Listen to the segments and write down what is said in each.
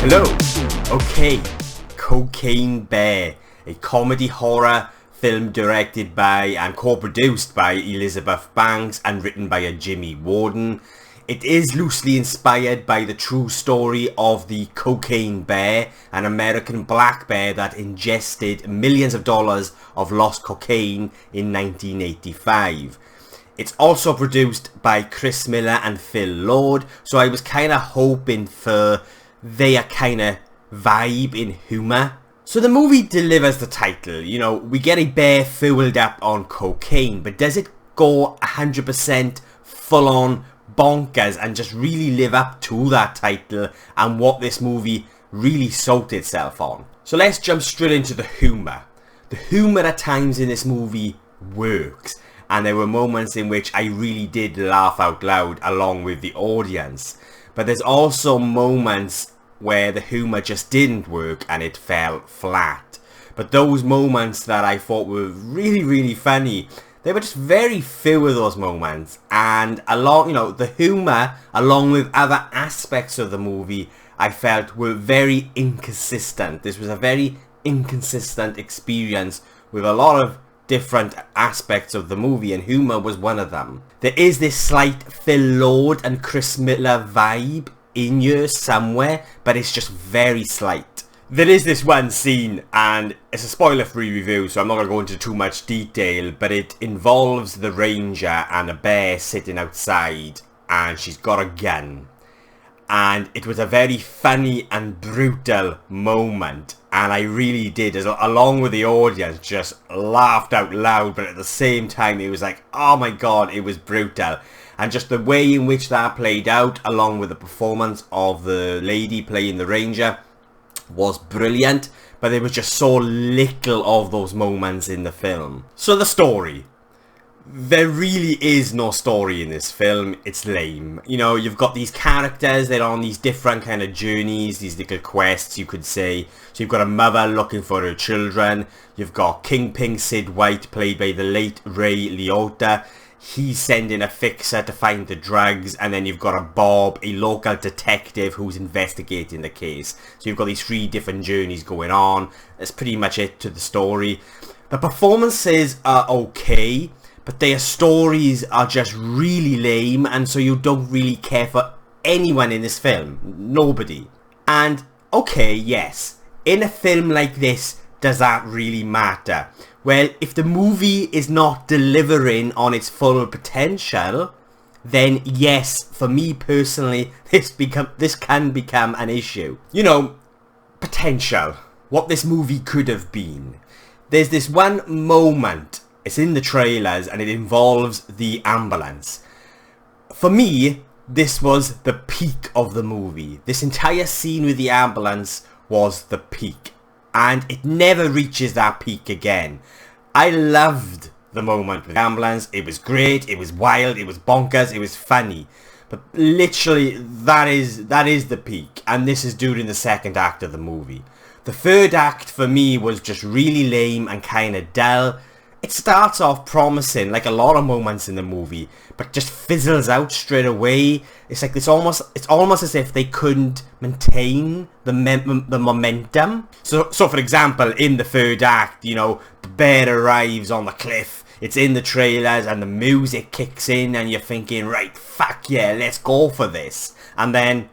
Hello. Okay, Cocaine Bear, a comedy horror film directed by and co-produced by Elizabeth Banks and written by Jimmy Warden. It is loosely inspired by the true story of the Cocaine Bear, an American black bear that ingested millions of dollars of lost cocaine in 1985. It's also produced by Chris Miller and Phil Lord, so I was kind of hoping for their kind of vibe in humour. So the movie delivers the title, we get a bear fueled up on cocaine, but does it go 100% full on bonkers and just really live up to that title and what this movie really sold itself on? So let's jump straight into the humour. The humour at times in this movie works, and there were moments in which I really did laugh out loud along with the audience. But there's also moments where the humour just didn't work and it fell flat. But those moments that I thought were really funny, there were just very few of those moments. And the humour, along with other aspects of the movie, I felt were very inconsistent. This was a very inconsistent experience with a lot of different aspects of the movie, and humour was one of them. There is this slight Phil Lord and Chris Miller vibe in here somewhere, but it's just very slight. There is this one scene, and it's a spoiler-free review, so I'm not going to go into too much detail, but it involves the ranger and a bear sitting outside, and she's got a gun. And it was a very funny and brutal moment, and I really did, along with the audience, just laughed out loud, but at the same time it was like, oh my god, it was brutal. And just the way in which that played out, along with the performance of the lady playing the ranger, was brilliant, but there was just so little of those moments in the film. So the story. There really is no story in this film. It's lame. You've got these characters, they're on these different kind of journeys, these little quests, you could say. So you've got a mother looking for her children. You've got Kingpin Sid White, played by the late Ray Liotta. He's sending a fixer to find the drugs, and then you've got a Bob, a local detective who's investigating the case. So you've got these three different journeys going on. That's pretty much it to the story. The performances are okay, but their stories are just really lame, and so you don't really care for anyone in this film. Nobody. And, okay, yes, in a film like this, does that really matter? Well, if the movie is not delivering on its full potential, then yes, for me personally, this can become an issue. Potential. What this movie could have been. There's this one moment, it's in the trailers, and it involves the ambulance. For me, this was the peak of the movie. This entire scene with the ambulance was the peak. And it never reaches that peak again. I loved the moment with the ambulance. It was great, it was wild, it was bonkers, it was funny. But literally, that is the peak. And this is during the second act of the movie. The third act for me was just really lame and kind of dull. It starts off promising, like a lot of moments in the movie, but just fizzles out straight away. It's almost as if they couldn't maintain the momentum. So for example, in the third act, the bear arrives on the cliff. It's in the trailers, and the music kicks in, and you're thinking, right, fuck yeah, let's go for this. And then,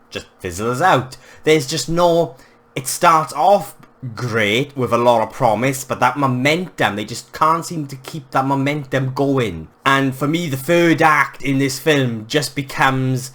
just fizzles out. There's just no. It starts off great with a lot of promise, but that momentum, they just can't seem to keep that momentum going. And for me, the third act in this film just becomes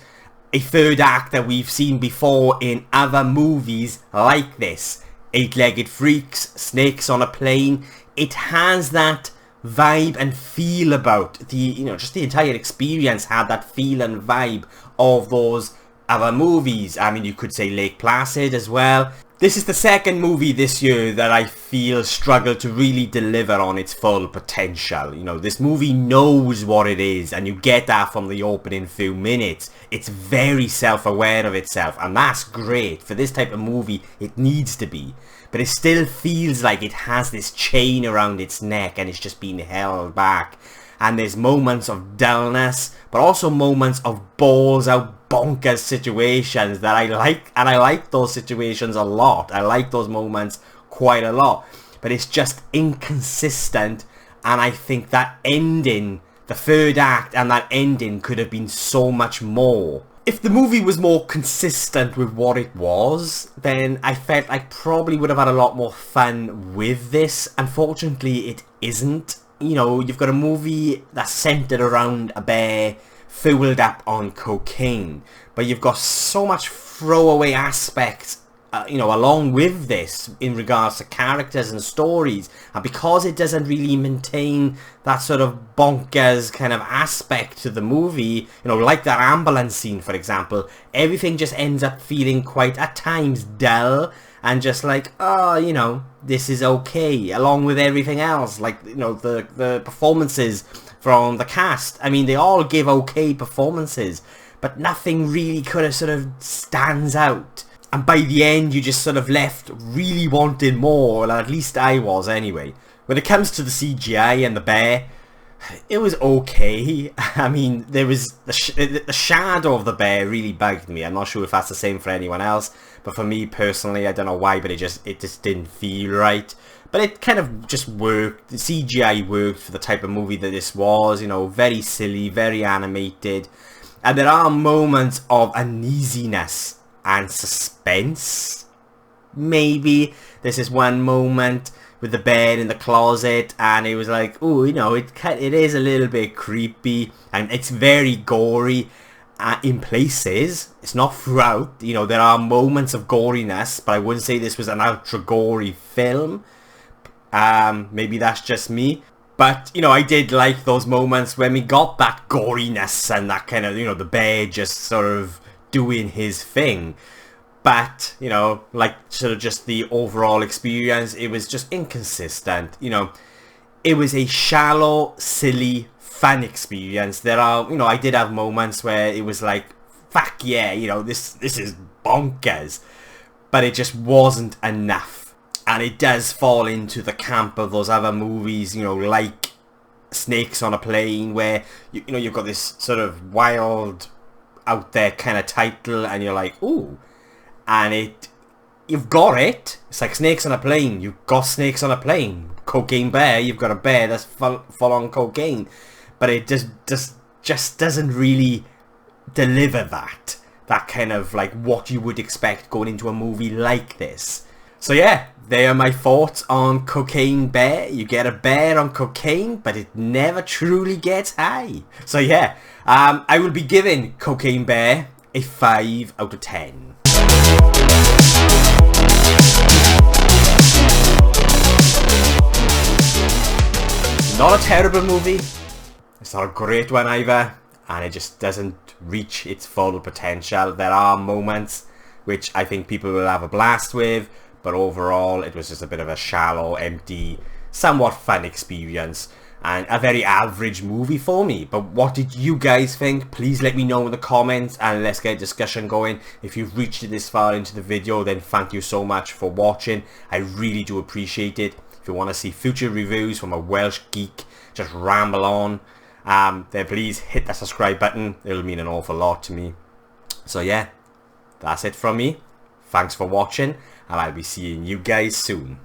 a third act that we've seen before in other movies like this. Eight-Legged Freaks, Snakes on a Plane. It has that vibe and feel about just the entire experience had that feel and vibe of those other movies. I mean, you could say Lake Placid as well. This is the second movie this year that I feel struggled to really deliver on its full potential. This movie knows what it is, and you get that from the opening few minutes. It's very self-aware of itself, and that's great. For this type of movie, it needs to be. But it still feels like it has this chain around its neck, and it's just being held back. And there's moments of dullness, but also moments of balls out bonkers situations that I like, and I like those situations a lot. I like those moments quite a lot, but it's just inconsistent, and I think that ending, the third act and that ending could have been so much more. If the movie was more consistent with what it was, then I felt I probably would have had a lot more fun with this. Unfortunately, it isn't. You know, you've got a movie that's centered around a bear fueled up on cocaine, but you've got so much throwaway aspects along with this in regards to characters and stories, and because it doesn't really maintain that sort of bonkers kind of aspect to the movie, like that ambulance scene, for example, everything just ends up feeling quite, at times, dull, and just like, this is okay, along with everything else, like, the performances from the cast. I mean, they all give okay performances, but nothing really kind of sort of stands out. And by the end, you just sort of left really wanting more, or at least I was anyway. When it comes to the CGI and the bear, it was okay. I mean, there was the shadow of the bear really bugged me. I'm not sure if that's the same for anyone else, but for me personally, I don't know why, but it just didn't feel right. But it kind of just worked. The CGI worked for the type of movie that this was, very silly, very animated. And there are moments of uneasiness and suspense. Maybe this is one moment with the bed in the closet, and it was like, oh, it is a little bit creepy, and it's very gory in places. It's not throughout. There are moments of goriness, but I wouldn't say this was an ultra gory film. Maybe that's just me. But, I did like those moments when we got that goriness and that kind of, the bear just sort of doing his thing. But, like sort of just the overall experience, it was just inconsistent. It was a shallow, silly, fun experience. There are, I did have moments where it was like, fuck yeah, this is bonkers. But it just wasn't enough. And it does fall into the camp of those other movies, like Snakes on a Plane, where, you've got this sort of wild, out there kind of title, and you're like, ooh, and you've got it. It's like Snakes on a Plane. You've got snakes on a plane. Cocaine bear. You've got a bear that's full on cocaine, but it just doesn't really deliver that kind of like what you would expect going into a movie like this. So yeah, they are my thoughts on Cocaine Bear. You get a bear on cocaine, but it never truly gets high. So yeah, I will be giving Cocaine Bear a 5 out of 10. Not a terrible movie. It's not a great one either, and it just doesn't reach its full potential. There are moments which I think people will have a blast with, but overall it was just a bit of a shallow, empty, somewhat fun experience, and a very average movie for me. But what did you guys think? Please let me know in the comments, and let's get a discussion going. If you've reached it this far into the video, then thank you so much for watching. I really do appreciate it. If you want to see future reviews from a Welsh geek just ramble on, then please hit that subscribe button. It'll mean an awful lot to me. So yeah, that's it from me. Thanks for watching, and I'll be seeing you guys soon.